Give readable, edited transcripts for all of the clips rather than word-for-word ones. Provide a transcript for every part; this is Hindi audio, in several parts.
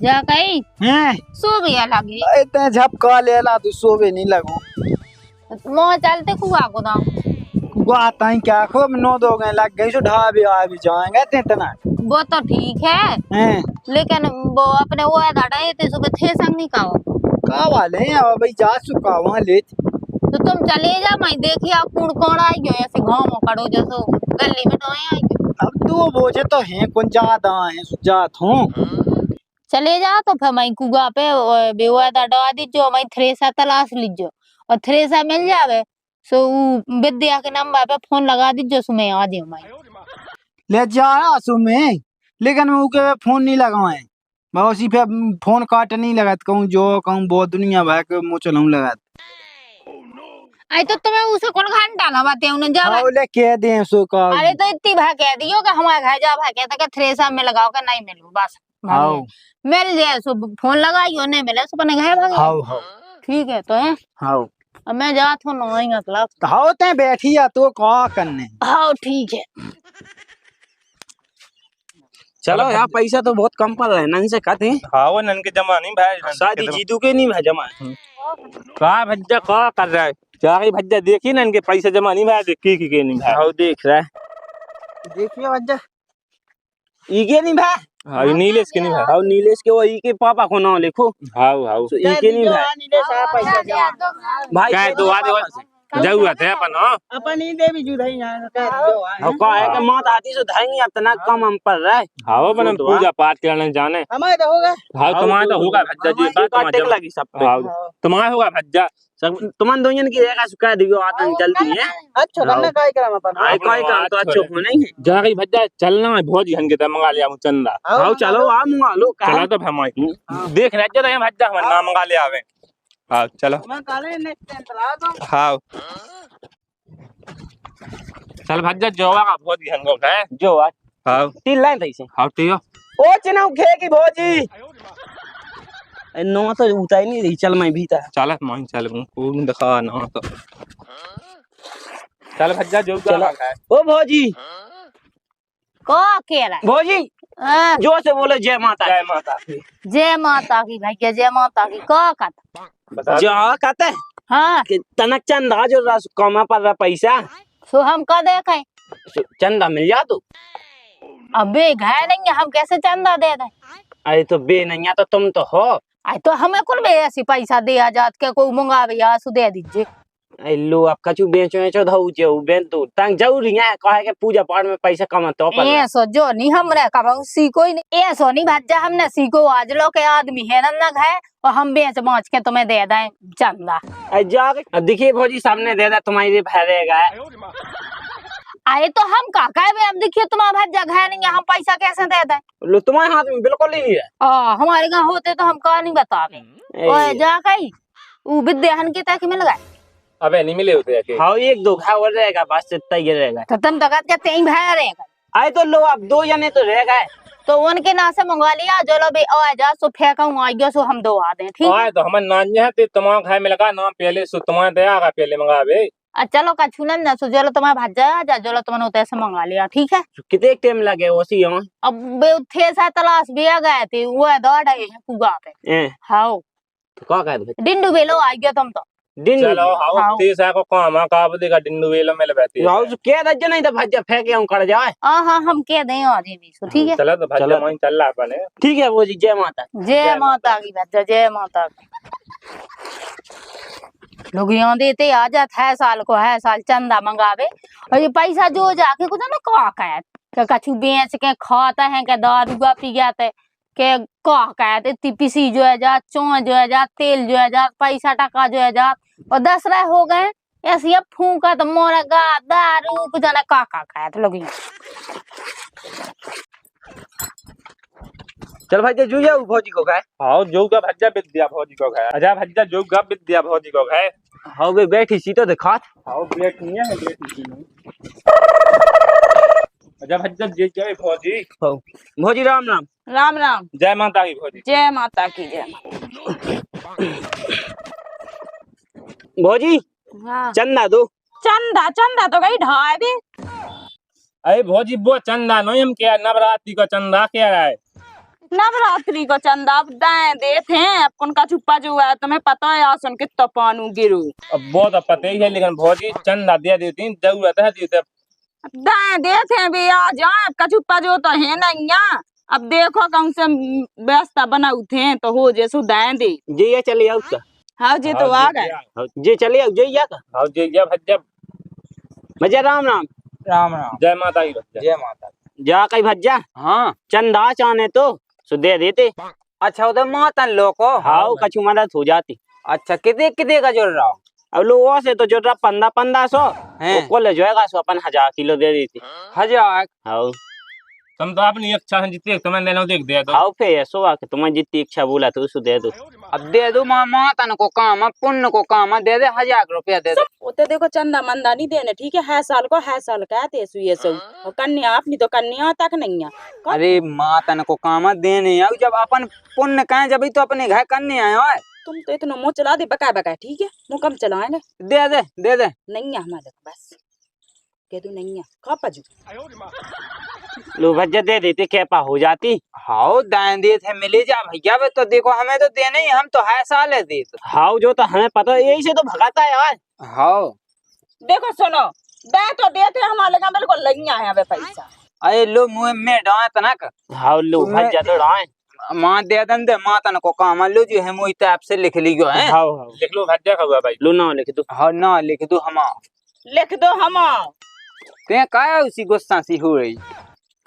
जा कहीं हैं सो गया लगी इतने झपका लेला तू सोवे नहीं लगो मोह चलते कुआ को दाम गुआता ही क्या खो नो दो गए लग गई सो ढाबे आ भी जाएंगे इतना वो तो ठीक है हैं लेकिन वो अपने वो है दादा ये सुबह थे संग नहीं खाओ का वाले हैं अब भाई जा चुका वहां ले तो तुम चले जा मैं देखिए आप कौन कौन आई गयो ऐसे गांव में खड़ो जैसो गली में तो आई गयो अब दो बोझे तो हैं कौन ज्यादा हैं सुजात हूं चले जा तो फिर मैं कुआ पे बेवा दादा दी जो मैं थ्रेसा तलाश लीजो और थ्रेसा मिल जावे सो विद्या के नंबर पे फोन लगा दीजो सो मैं आ जाऊं मैं ले जा सुमे लेकिन मैं उके फोन नहीं लगाए मैं उसी पे फोन काट नहीं लगा कहूँ जो कहूँ बहुत दुनिया भर के मुँह चलाऊं लगा आई तो तुम्हें उसे कौन घंटा ना बातें उन्हें जा ले कह दे सो का अरे तो इतनी भा कह दियो कि हमारे घर जा भा कहता कि थ्रेसा में लगाओ कि नहीं मिलू बस हाउ मिल जाए सो फोन लगाइयो नहीं मिले सो अपने घर भाग हाउ हाउ ठीक है तो है हाउ अब मैं जात हूँ नौई मतलब हाउ ते बैठी या तो का करने हाँ ठीक है चलो यार पैसा तो बहुत कम पड़ रहा है नन से कहते हैं हाँ वो नन के जमा नहीं भाई शादी जीतू के नहीं भाई जमा कहा भज्जा कहा कर रहा है क्या भज्जा देखिए ना इनके पैसा जमा नहीं भाई की नहीं भाई हाँ देख रहा है देखिए भज्जा ईके नहीं भाई हाँ ये नीलेश के नहीं भाई हाँ नीलेश के वो ईके पापा को ना लिखो हाँ हाँ तो ईके नहीं भाई भाई क्या तो आदे जाऊआ थे अपन हाँ अपन ही देवी जुधाई यहाँ हाँ का है कि माता आती सो धाएंगे अब तना कम हम पड़ रहा है हाँ वो अपन पूजा पाठ करने जाने हमारे तो होगा हाँ तुम्हारा तो होगा भज्जा जी बात काटे तुम्हारा लगी सब पे हाँ तुम्हारा होगा भज्जा सब तुमन दोनों की रहेगा सुखा दियो आता जल्दी है अच्छा करना काय करम अपन आई कोई काम तो अच्छो हो नहीं है जा रही भज्जा चलना है बहुत ही के मंगा लिया चंदा हाँ चलो आ मंगा लो चला तो हमारी देख रहे थे भज्जा हमारे नाम मंगा ले आवे हाँ चलो मैं काले नेक्स्ट टाइम चला दो हाँ चल भज्जा जोवा का बहुत ही हंगो है जो आज हाँ 3 लाइन थई से हाँ ठीक है ओ चिना खे की भोजी नो तो उताई नहीं रही चल मैं भीतर चल मैं चल कौन दिखा ना तो चल भज्जा जो चला ओ भोजी को अकेला भोजी हाँ, जो से बोले जय माता जय माता जय माता की भैया जय माता की को कत बता जो कहते हैं हाँ कि तनक चंदा जो रस कमा पर रहा पैसा सो हम का देखे चंदा मिल जा तो अबे घर नहीं हम कैसे चंदा दे दे अरे तो बे नहीं है तो तुम तो हो आई तो हमें कुल बे ऐसी पैसा दिया जात के कोई मंगावे या सु दे दीजिए अरे लो आप कछु बेचो धऊ जे बेन तो तंग जरूरी है कहे के पूजा पाठ में पैसा कमा तो पर ए सो जो नहीं हमरे कब सीको ही नहीं ए सो नहीं भज्जा हमने सीको आज लो के आदमी है नन्नग है और हम बेच बाँच के तुम्हें दे दें चंदा अरे जा देखिए भौजी सामने दे दे तुम्हारी भरेगा आए तो हम काका है अब देखिए तुम्हारा भज्जा घर नहीं है हम पैसा कैसे दे दें लो तुम्हारे हाथ में बिल्कुल नहीं है हमारे गाँव होते तो हम का नहीं बतावे ओए जा कहीं वो विद्याहन के तक मिल गए अबे नहीं मिले होते के हाँ 1-2 घाव रहेगा बस इतना ही रहेगा तो तुम तक के तीन भाई रहेगा आए तो लो अब 2 जने तो रहेगा तो उनके ना से मंगवा लिया जो लो बे आ जा सो फेंकाऊं आ गयो सो हम दो आ दे ठीक है आए तो हम नान्य है ते तुम्हारा खाए में लगा ना पहले सो तुम्हारा दया का पहले मंगावे चलो का छुनन ना सो जो लो तुम्हारा भज्जा जा जो लो तुमने उतैसे मंगवा लिया ठीक है कितने टाइम लगे उसी यहाँ अब बे थे सा तलाश भी आ गए थे वो दौड़ आए हैं कुगा पे हां तो क्या कहते डिंडू बेलो आ गयो तुम तो दिन चलो हां तेज है को काम का देगा डिंडू वेलो में बैठी राव के दज नहीं तो भज्जा फेंके हम कर जाए हां हम के दें आ जे भी सो ठीक है चलो तो भज्जा मैं चल रहा अपन ठीक है वो जी जय माता की भज्जा जय माता की लोग यहाँ देते आ जात है साल को है साल चंदा मंगावे और ये पैसा जो जाके कुछ ना का कछु बेच के खाता है के दारू पी जाते के कहत इतनी पीसी जो है जात चौं जो है जात तेल जो है जात पैसा टका जो है जात और 10 रह हो गए ऐसे अब फूका तो मोरगा दारू कुछ ना का खाया लोग चल भाई जो जाओ भौजी को खाए हां जो का भज्जा विद्या भौजी को खाए आजा भज्जा जो का विद्या भौजी को खाए हां बे बैठी सी तो दिखात हां प्लेट नहीं है बैठी सी आजा भज्जा जे जय भौजी भौजी राम राम राम राम जय माता की भौजी जय माता की जय भौजी हाँ। चंदा दो चंदा चंदा तो गई ढाई भी अरे भौजी वो चंदा नहीं हम क्या नवरात्रि का चंदा क्या है नवरात्रि को चंदा अब दाएं देते हैं अपन का छुपा जो है तुम्हें पता है आसन कितना पानू गिरू अब वो तो पता ही है, लेकिन भौजी चंदा दे देती, जरूरत है देते। अब दाएं देते हैं भी आ जाए आपका छुपा जो तो है नहीं यहाँ। अब देखो कौन से व्यवस्था बना उठे तो हो जैसो दाएं दे जे ये चले आओ का। हाँ जी तो आ गए हाँ, जे चले आओ जे या का। हाँ जी जय भज्जा। भज्जा राम राम। राम राम। जय माता की भज्जा। जय माता। जा कई भज्जा हाँ चंदा चाने तो सो दे देते। अच्छा उधर माता लोको। हाँ कछु मदद हो जाती। अच्छा कितने कितने का जोड़ रहा हूँ। अब लोगों से तो जो 1500 हैं? को ले जाएगा सो अपन 1000 किलो दे देती। 1000। हाँ तुम तो अपनी इच्छा है जितने तुम्हें लेना देख दे दो। हाँ फिर ऐसो आके तुम्हें जितनी इच्छा बोला तो उसको दे दो। अब दे दो माता को काम है पुण्य को काम है दे दे 1000 रुपया दे दे। उते देखो चंदा मंदा नहीं देने ठीक है साल को है साल कहते ये सब और कन्या अपनी तो कन्या तक नहीं है अरे माता को काम है देने आओ जब अपन पुण्य कहें जब तो अपने घर करने आए हो। तुम तो इतना मुंह चला दे बका बका ठीक है मुंह कम चलाएंगे दे दे दे दे। नहीं है हमारे बस कह दू नहीं है खा पाजू लो भज्जा दे देते क्या पा हो जाती। हाँ दान दे थे मिले जा भैया वे तो देखो हमें तो देने ही हम तो है साल है दे तो। हाँ जो तो हमें पता है यही से तो भगाता है यार। हाँ देखो सुनो दे तो देते हमारे लगा बिल्कुल नहीं आया वे पैसा अरे लो मुँह में डांय तनक। हाँ लो भज्जा तो डाए माँ दे दन दे माता को काम लो जो है मोहित ऐप से लिख लियो है। हाँ हाँ लिख लो भज्जा का हुआ भाई। लो ना लिख दो। हाँ ना लिख दो हम लिख दो हम ते का उसी गुस्सा सी हो रही।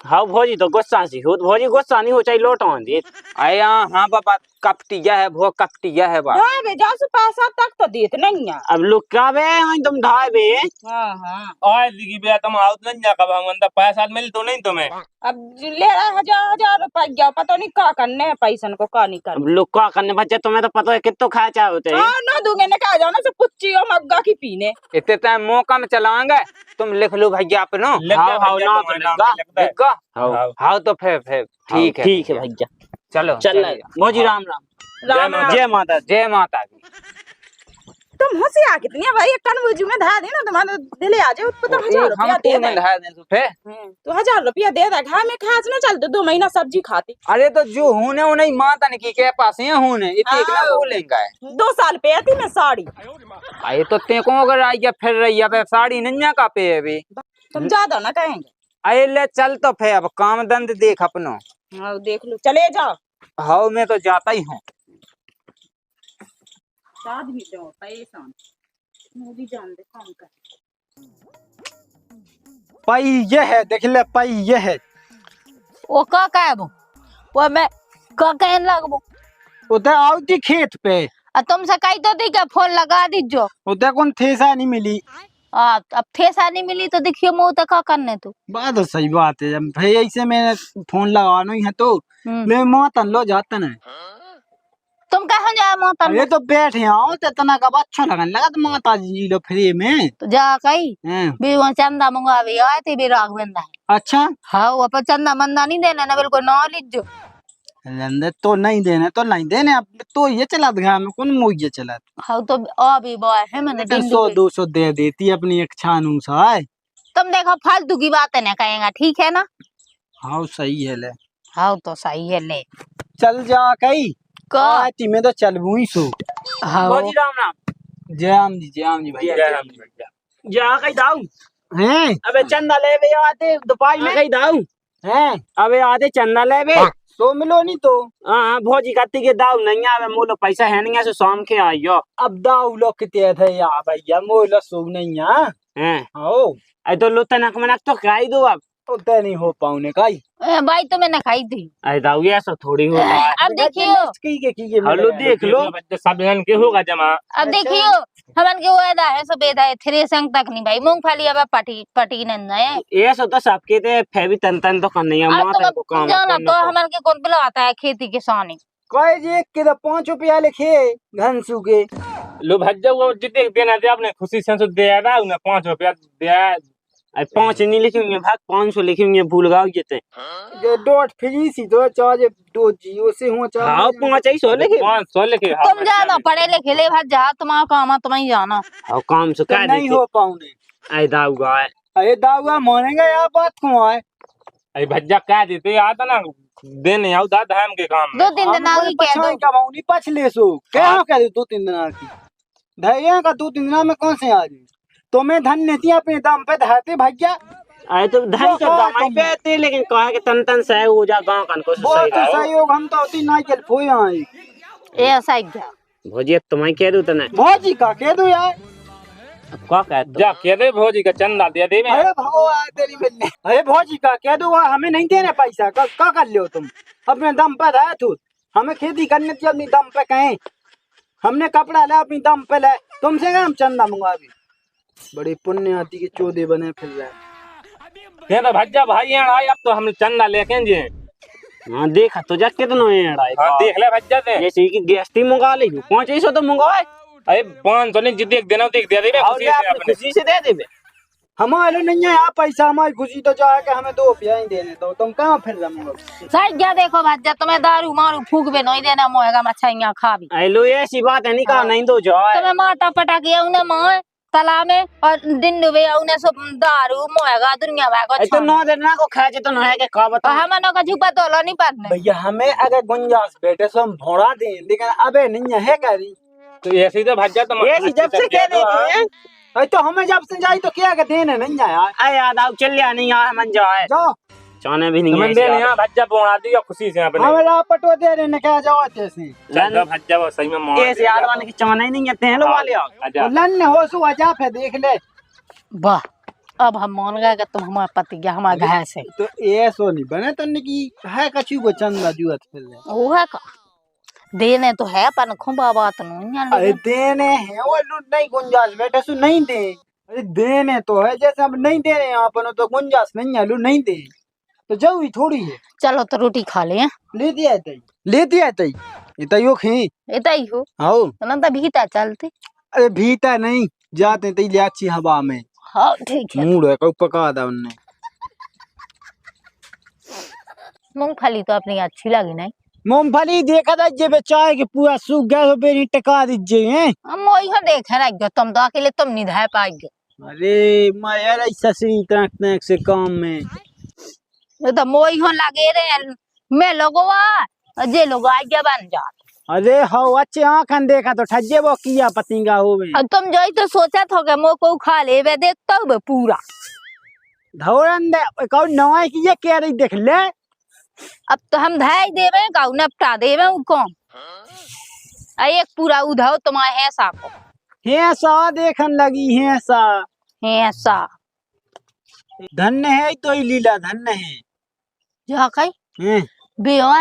हाँ भौजी तो गुस्सा सी हो भौजी गुस्सा नहीं हो चाहिए लौटा दे। आया हाँ बाबा कपटिया है वो कपटिया है बा। ढाई बे जासु पैसा तक तो देते नहीं है अब लोग क्या बे तुम ढाई बे। हाँ हाँ और दिखी बे तुम आउट नहीं जा कब हम अंदर पैसा मिल तो नहीं तुम्हें। अब ले रहा 1000 रुपया पता नहीं क्या करने है पैसा को क्या नहीं अब करने लोग क्या करने बच्चे तुम्हें तो पता है कितना खर्चा होते हैं। हाँ ना दूंगे ने कहा जाना सब पुच्ची और मग्गा की पीने इतने टाइम मौका में चलाएंगे तुम लिख लो भैया अपनो। लिख हाँ दे हाँ भज्जा ना तुम्हारा लिखा नाम लिख दे। लिखा हाँ हाँ तो फिर ठीक है ठीक है भैया चलो चल भौजी राम राम। राम राम जय माता दी। जय माता दी। तुम होशियार कितनी है भाई एक टन मुझे में धा देना तुम्हारे दिले आ जाओ तो 1000 रुपया हम दे तो दे में ढा दें तो फिर। तो 1000 रुपया दे दे घर में खास ना चल 2 महीना सब्जी खाती अरे तो जो होने उन्हें माता ने की के पास है होने इतने एक ना हाँ। बोलेंगे 2 साल पे आती मैं साड़ी अरे तो ते को अगर आई फिर रही है साड़ी नन्या का पे है भी। तुम ज्यादा ना कहेंगे अरे ले चल तो फिर अब काम दंड देख अपनो। हाँ देख लो चले जाओ हाँ मैं तो जाता ही हूँ। आदमी तो पैसा भी जान दे काम कर पाई ये है देख ले पाई ये है वो का है वो मैं का कहने लगबो उधर आवती खेत पे तुमसे कही तो थी क्या फोन लगा दीजो। उधर कौन थेसा नहीं मिली। अब ठेसा नहीं मिली तो देखियो मुँह तो का करने तू। बात तो सही बात है जब भाई ऐसे मैंने फोन लगाना ही है तो मैं मातन लो जाता ना। तुम कहाँ जाए माता ये तो बैठे आओ तो इतना कब अच्छा लगने लगा तो माता जी लो फ्री में तो जा कही हैं। भी वहाँ चंदा मंगवावे आए थे भी राघवेंद्र है। अच्छा हाँ वो पर चंदा मंदा नहीं देना ना बिल्कुल ना लीजो। लंदे तो नहीं देने तो नहीं देने अब तो ये चला घर में कौन मुझे ये चला। हाँ तो अभी बॉय है मैंने 100-200 दे देती अपनी इच्छा अनुसार। तुम देखो फालतू की बातें ना कहेगा ठीक है ना। हाँ सही है ले। हाँ तो सही है ले चल जा कही का मैं तो चल ही सो। हाँ भौजी राम राम। जय राम जी भैया जय राम जी भज्जा। जा कहीं दाऊ हैं अबे चंदा ले बे आते दोपहर में कहीं दाऊ हैं अबे आते चंदा ले बे। सो मिलो नहीं तो हाँ भौजी कहती के दाऊ नहीं आवे मोलो पैसा है नहीं ऐसे शाम के आइयो। अब दाऊ लोग कितने थे यार भैया मोला सो नहीं है। हैं आओ आई तो लो तनक मनक तो खाई दो अब। उतना नहीं हो पाऊने का ही। भाई तो मैंने खाई थी। आई दाऊ ये सब थोड़ी होता है। अब देखियो हेलो देख लो भज्जा सब जन के होगा जमा। अब देखियो हमन के वादा है सफेद है थ्रे संग तक नहीं भाई मूंगफली अब पटी नन्ना है। ये सब तो सबके ते फेवी तन तन तो करनी है अब माता को तुम काम जाना करना तो तो। हमन के कौन बुलाता है खेती किसानी। कहे जी के 5 रुपया लिखे घनसू के। लो भज्जा वो जितने देना दे आपने खुशी से तो दे रहा उन्हें 5 रुपया दे। आई 5 नहीं लिखेंगे भाग 500 लिखेंगे भूल गाओ जेते। जो डॉट फ्री सी तो चार्ज 2 जियो से हो चार्ज। हाँ 500 लिखे 500 लिखे। तुम जाना पढ़े लिखे ले भाई जा तुम्हारा काम है तुम्हें जाना। हाँ काम से तो कह नहीं देते। हो पाऊने। आई दाऊ गाय अरे दाऊआ मानेगा यार बात को आए। अरे भज्जा कह देते आता ना देने आओ दा धाम के काम में। 2-3 दिन आगे कह दो। का बाउनी पछले सो क्या कह दो 2-3 दिन की धैर्य का 2-3 दिन में कौन से आ गई तुम्हें धन नहीं अपने दम पे धरते भैया अरे तो धन के दमाई पे आते लेकिन कहे के तन तन सह हो जा गांव कन को बहुत सही रहो। सहयोग हम तो होती ना चल फोई आई ऐसा ही क्या भौजी तुम्हें कह दू तना भौजी का कह दो यार अब का कह जा कह दे भौजी का चंदा दे दे। अरे भगवान तेरी मिलने अरे भौजी का कह दो हमें नहीं देना पैसा का कर लियो तुम अपने दम पे है तू हमें खेती करने थी अपनी दम पे कहें हमने कपड़ा ले अपनी दम पे ले तुमसे क्या हम चंदा मंगवा भी बड़ी पुण्य आती के चौधे बने फिर रहे ये तो भज्जा भाई यहाँ आए अब तो हम चंदा लेके जे। हां देखा तो जा कितना है अड़ाई हाँ देख ले भज्जा दे। जैसे कि गेस्टी मंगा ले 500 तो मंगवाए अरे 500 नहीं जिद्दी एक देना देख दे दे और खुशी से अपने। खुशी से दे देबे। हमारे नहीं है यहाँ पैसा हमारी खुशी तो चाहे कि हमें 2 रुपया ही देने दो तुम कहाँ फिर रहे सही क्या देखो भज्जा तुम्हें दारू मारू फूक बे नहीं देना मोएगा मछलियां खा भी आई लो ऐसी बात है नहीं कहा नहीं दो जाए तुम्हें माता पटा किया उन्हें मोए तालाब में और दिन डूबे उन्हें सब दारू मोएगा दुनिया भागो तो 9 दिन ना को खाए तो ना है के का बता हम का झुपा तोला नहीं पाने भैया हमें अगर गुंजाइश बैठे सो हम भोड़ा दें लेकिन अबे नहीं है करी तो ऐसे ही तो भज्जा तुम ऐसी जब से कह देते हैं अरे तो हमें जब से जाई तो क्या के देने नहीं है यार आ याद आओ चल या नहीं आ मन जाए जाओ चाने भी नहीं तुम है दे यहाँ भज्जा बोना दी खुशी से अपने। हमें लापटो दे रहे ने क्या जाओ ऐसे चल भज्जा वो सही में मोड़ ऐसे याद वाले के चाने ही नहीं आते हैं लो वाले आओ आजा। लन हो सो आजा पे देख ले वाह अब हम मान गए कि तुम हमारे पति गया हमारे घर से तो ऐसो नहीं बने तो की है कछु को चंदा जुअत फिर ले वो है का देने तो है पर खुबा बात नहीं है अरे देने हैं वो नहीं गुंजाइश बैठे सो नहीं दे अरे देने तो है जैसे हम नहीं दे रहे यहाँ पर तो गुंजाइश नहीं है लो नहीं दे तो जरूरी थोड़ी है चलो तो रोटी खा ले ले दिया तई ये तइयो खी इतना ही हो आओ ना तो भीता चलते अरे भीतर नहीं जाते तई ले अच्छी हवा में हाँ ठीक है मूड है को पका दा उनने मूंगफली तो अपनी अच्छी लगी नहीं मूंगफली देखा था जे बेचाए के पूरा सूख गया तो बेरी टका दीजिए हैं हम वही देखे रह गयो तुम तो अकेले तुम नहीं धह पाएंगे अरे मैं यार ऐसा सी तक से काम में तो मोई हो लगे रे मैं लोगवा जे लोग आगे बन जा अरे हो अच्छे आंखन देखा तो ठज्जे वो किया पतिंगा होवे अब तुम जो तो सोचा था कि मो को खा ले वे देखता हूँ पूरा धौरन दे कौ नवाई की ये कह रही देख ले अब तो हम धाई देवे का नपटा देवे कौन एक पूरा उधाओ तुम्हारे है सा को है सा देखन लगी है सा धन्य है तो ही लीला धन्य है जा कई हैं बेवा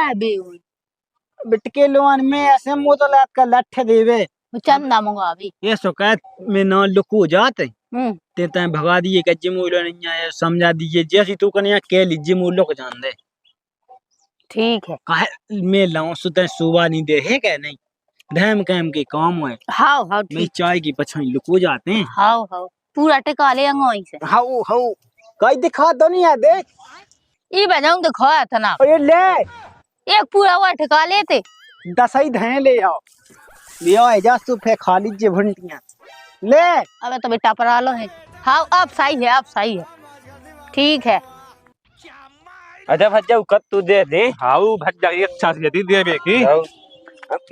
बिटके लोन में ऐसे मोदलात का लठ देवे चंदा मंगावी ये सुकैत में न लुको जाते ते तय भगा दिए कि जिमूलो नहीं आया समझा दीजिए जैसी तू कन्या कह ली जिमूलो को जान दे ठीक है काहे मैं लाऊं सुते सुबह नहीं दे है क्या नहीं धैम कैम के काम है हाउ हाउ मैं ठीक चाय की पछाई लुको जाते हैं हाउ हाउ पूरा टिका ले अंगोई से हाउ हाउ कई दिखा दो नहीं है देख ई बजाऊं दिखा था ना अरे ले एक पूरा वो टिका लेते दसई धै ले आओ ले आओ जा तू फे खा लीजिए भंटियां ले अबे तो बेटा पर आलो है हाउ अब सही है ठीक है अच्छा भज्जा कत तू दे दे हाउ भज्जा एक छास यदि देबे की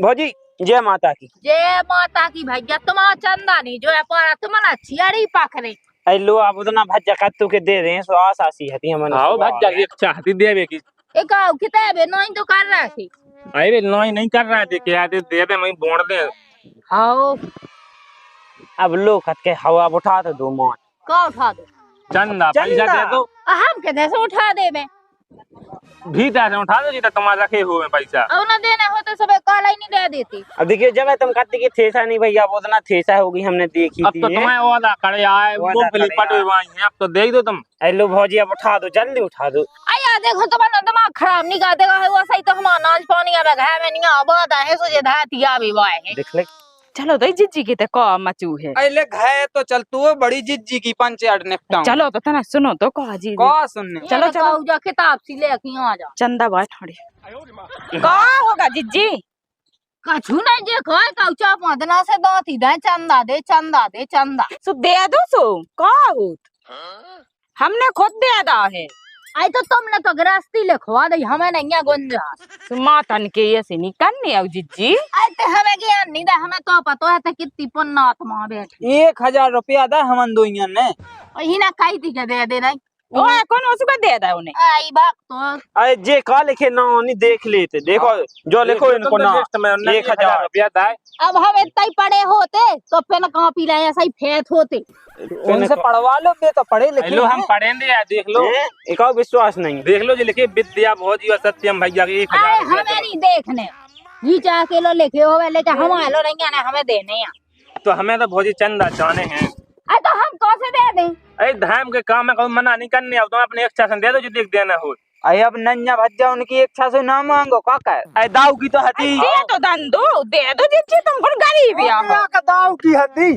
भौजी जय माता की जय माता की भैया तुम्हारा चंदा नहीं जो है पर तुम्हारा चियारी पकड़े आई लो आप उतना भज्जा कत तू के दे दे सो आस आसी हती हमन हाउ भज्जा एक चाहती देबे की एक आओ किताबे नहीं तो कर रहा थी अरे नहीं कर रहा थे क्या दे दे मैं बोड़ दे हाउ अब लो कत के हवा उठा तो दो मान का उठा दो चंदा पैसा दे दो हम कहते से उठा दे मैं भीतर से उठा दो जी तुम्हारा रखे हुए पैसा अब ना देने होते सब काला ही नहीं दे देती अब देखिए जब तुम कहते कि थेसा नहीं भैया वो उतना थेसा होगी हमने देखी अब तो तुम्हें वादा करे आए वो फ्लिपकार्ट में आई है अब तो दे दो तुम आई लो भौजी अब उठा दो जल्दी उठा दो आया देखो तुम्हारा दिमाग खराब नहीं कर देगा है वो सही तो हमारा नाच पानी आ रहा है मैं नहीं आबाद है सोचे धातिया भी वाए है देख ले चलो दई जिज्जी की ते का मचू है अले घाय तो चल तू बड़ी जिज्जी की पंचायत निपटाऊं चलो तो तना सुनो तो का जी का सुनने चलो, चलो। जा किताब सी लेके आ जा चंदा बैठ थोड़ी का होगा जिज्जी कछु नहीं जे कह कौचा पदना से दाती दे चंदा सो दे दो सो का होत हमने खुद दे दा है आई तो तुमने तो गृहस्थी लिखवा दी हमें नहीं गुंजा। मातन के ये से नहीं करने आओ जीजी। आई ते हमें ज्ञान नहीं दे हमें तो पता है ते कितनी पुण्यात्मा बैठी 1000 रुपया दा हमन दो ने ही ना कही थी के दे नहीं ओ कौन उसको दे दे उन्हें। आई बात तो अरे जे का लिखे ना नहीं देख लेते देखो जो लिखो इनको ना 1000 रुपया दाए। अब हम इतना ही पढ़े होते तो पेन कॉपी लाए ऐसा ही फेत होते। उनसे पढ़वा लो बे तो पढ़े लिखे लो हम पढ़ेंगे यार देख लो एक और विश्वास नहीं देख लो जो लिखे विद्या भोजी और सत्यम भैया के 1000 अरे रुपया हमें नहीं देखने जी चाह के लो लिखे हो लेकिन हम आलो नहीं आने हमें देने हैं। तो हमें तो भोजी चंदा चाहने हैं। अरे तो हम कैसे दे दें? अरे धाम के काम में कोई मना नहीं करने अब तो अपने इच्छा से दे दो जो देख देना हो। अरे अब नन्या भज्जा उनकी इच्छा से ना मांगो काका। अरे दाऊ की तो हती दे तो दन दे दो जीजी तुम कौन गरीब है आप। का दाव की हद्दी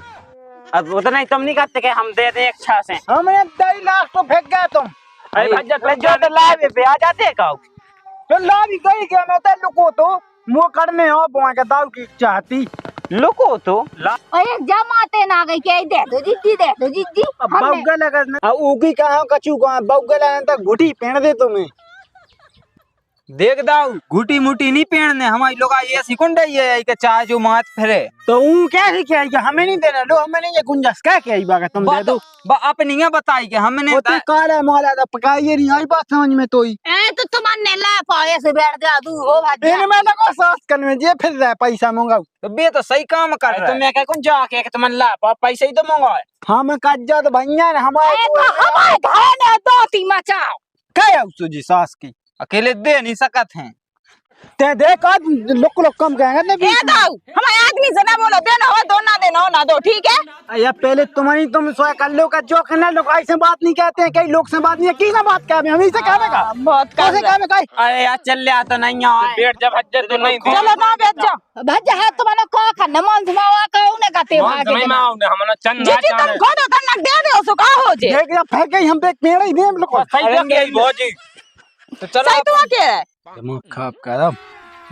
अब उतना ही तुम नहीं करते कि हम दे दें इच्छा से। हमने 2 लाख तो फेंक गए तुम। अरे भैया जो तो लाए पे आ जाते काऊ तो ला भी गई क्या मैं तो लुको तो मुंह करने हो बुआ के दाव की चाहती लुको तो अरे जमाते ना गई के दे दो जीजी दे दो जीजी। बौगा लगा ना उगी कहां कछु कहां बौगा लगा तो घुटी पेड़ दे तुम्हें। देख दाऊ घुटी मुटी नहीं पहनने हमारी लोग ये सिकुंड है के चाय जो माथ फेरे तो ऊ क्या क्या हमें नहीं देना लो हमें नहीं ये गुंजाइश क्या क्या ही बात तुम दे दो अपनी है बताई के हमने होते काला मोहला तो पकाइए नहीं आई बात समझ में तो ही ए तो तुमने ला पाए से बैठ जा तू हो भाई इन में लगो सास करने में जे फिर रहा है पैसा मंगाओ तो बे तो सही काम कर रहा तो मैं क्या कौन जाके कि तुम ला पैसे ही तो मंगाए हम कज्जा तो भैया ने हमारे हमारे घर ने दो ती मचाओ क्या है उसकी सास की अकेले दे नहीं सकत हैं। ते देख आज लोग कम कहेंगे ना ए दाऊ हमारे आदमी से ना बोलो देना हो दो ना दो ठीक है। या पहले तुम्हारी तुम सोया कर लो का जो करना लोग ऐसे बात नहीं कहते हैं कई लोग से बात नहीं है किस बात कहते हैं हम इसे कहेगा बहुत कैसे कहेंगे कई अरे यार चल लिया तो नहीं आए बैठ जा भज्जा तो नहीं दे चलो ना बेच जाओ भज्जा है तुम्हारे को खन्ना मन धमावा का उन्हें कहते समय में आओ हमने चंदा जीजी तुम चाहने खुद करना दे दो सो का हो जे। देख या फेंक गई हम पे एक पेड़ ही दे हम लोग सही तो क्या भोजी तो चलो सही तो के दिमाग खराब कर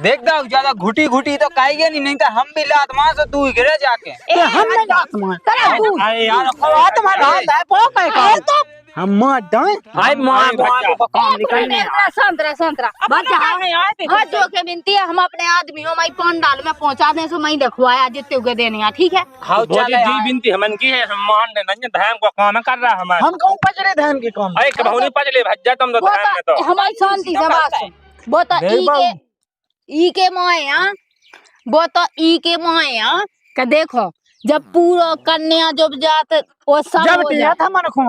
देख दाऊ ज्यादा घुटी घुटी तो काएगे नहीं तो हम भी लात मार से तू ही गिरे जाके हम नहीं बात मान अरे यार तुम्हारा हाथ है पो का हम मार डाए भाई मां को काम निकलने संतरा भज्जा हाँ जो के बिनती है हम अपने आदमियों में पंडाल में पहुंचा दें सो मैं देखवाया जितने उगे देने ठीक है। हाउ भोजी जी बिनती हमन की है हम मान ले नहीं धाम को काम कर रहा हमारे हम कहूं पचड़े धान के काम अरे कबहू नहीं पचले भज्जा तुम तो वो धाम में तो हमारी शांति से बात सुन वो तो ई के माया वो तो ई के माया का देखो जब पूरा कन्या जब जात वो सब जब हो दिया जात था मन को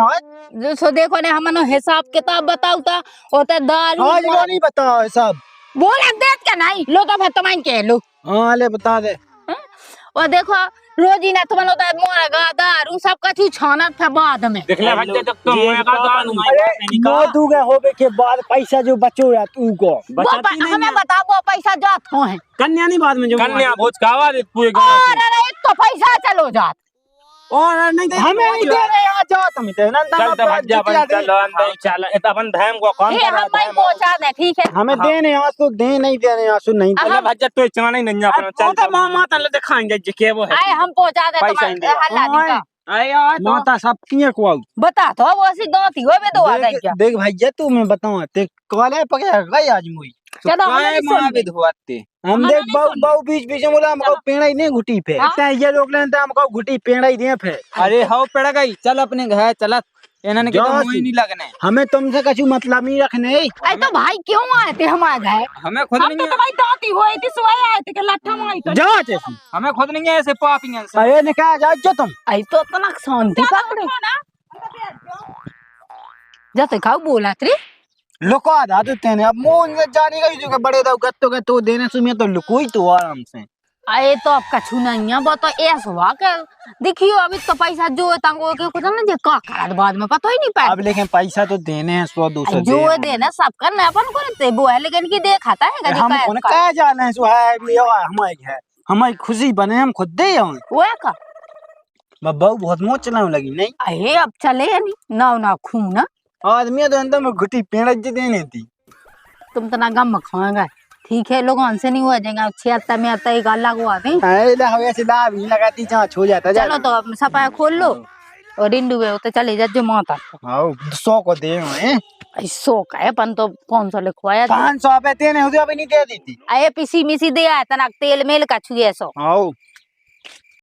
जो सो देखो ने हमनो हिसाब किताब बताऊ ता ओते दारू आज वो नहीं बताओ सब बोला देत के नहीं लो तो भतमान के लो हां ले बता दे और देखो रोजी ने तुमन होता है मोरगा दारू सब कछु छानत था बाद में देख ले भज्जा जब तुम मैं का दान नो दूगे होबे के बाद पैसा जो बचो या तू को हमें बता वो पैसा जात हो है कन्या नहीं बाद में जो कन्या भोज खावा दे पूरे गांव और अरे एक तो पैसा चलो जात और नहीं दे हमें नहीं दे रहे आ जाओ तुम इधर ना चल तो भज्जा बन चलो अंदर चल ए अपन धाम को काम ये कर हम भाई पहुंचा दे ठीक है। हमें देने आ तो दे नहीं देने आ तो नहीं चल भज्जा तो चना नहीं अपना चल तो मामा तन दिखाएंगे जे के वो है आए हम पहुंचा दे पैसा ही तुम्हारे दे। हल्ला दिखा अरे यार माता सब किए को आऊ बता तो वो सी दांती हो बे तो आ गई क्या देख भाई तू मैं बताऊं ते कॉले पकड़ गई आज मुई चलो हम काय नहीं सुन महाविद हुआते हम देख बाऊ बीच बीच में बोला हमको पेड़ा ही नहीं घुटी पे इतना ये लोग लेते हमको घुटी पेड़ा ही दे पे अरे हाउ पड़ गई चल अपने घर चलत इन्हने के तो मुंह ही नहीं लगने हमें तुमसे कछु मतलब नहीं रखने अरे तो भाई क्यों आए थे हमारे घर हमें खुद हम नहीं तो भाई दांती हुई थी सोया आए थे के लट्ठा माई तो जाओ जैसी हमें खुद नहीं है ऐसे पापियन से अरे निकाल जाओ जो तुम आई तो इतना शांति पकड़े जैसे खाओ बोला त्री लुका दा तो तेने अब मोन से जाने का जो बड़े दाऊ गत्तो के तो देने सुमिया तो लुकोई तो आराम से अरे तो अब कछु नहीं है वो तो ऐसा हुआ के देखियो अभी तो पैसा जो है तंगो के कुछ ना जे का करत बाद में पता ही नहीं पाए अब लेकिन पैसा तो देने हैं 100-200 जो है देना सब करना अपन को ते वो है लेकिन की देखाता है जो हम कौन कह जाने सो है लियो हमारी है हमारी खुशी बने हम खुद दे आऊं वो का बब्बू बहुत मोच चलाने लगी नहीं अरे अब चले या नहीं ना ना खून आदमी तो अंदर में घुटी पेड़ देने थी तुम तो ना गम खाएगा ठीक है लोग हमसे नहीं हो जाएगा 76 में आता ही गाला को आते अरे ला वैसे ला भी लगाती जहां छो जाता जा चलो तो अब सफाया खोल लो और डिंडू वे तो चले जा जो माता हां 100 को दे हैं सो का है अपन तो 500 लिखवाया था 500 पे देने होते अभी नहीं दे दी थी। अये पिसी मिसी दे आया तना तेल मेल कछु ऐसो आओ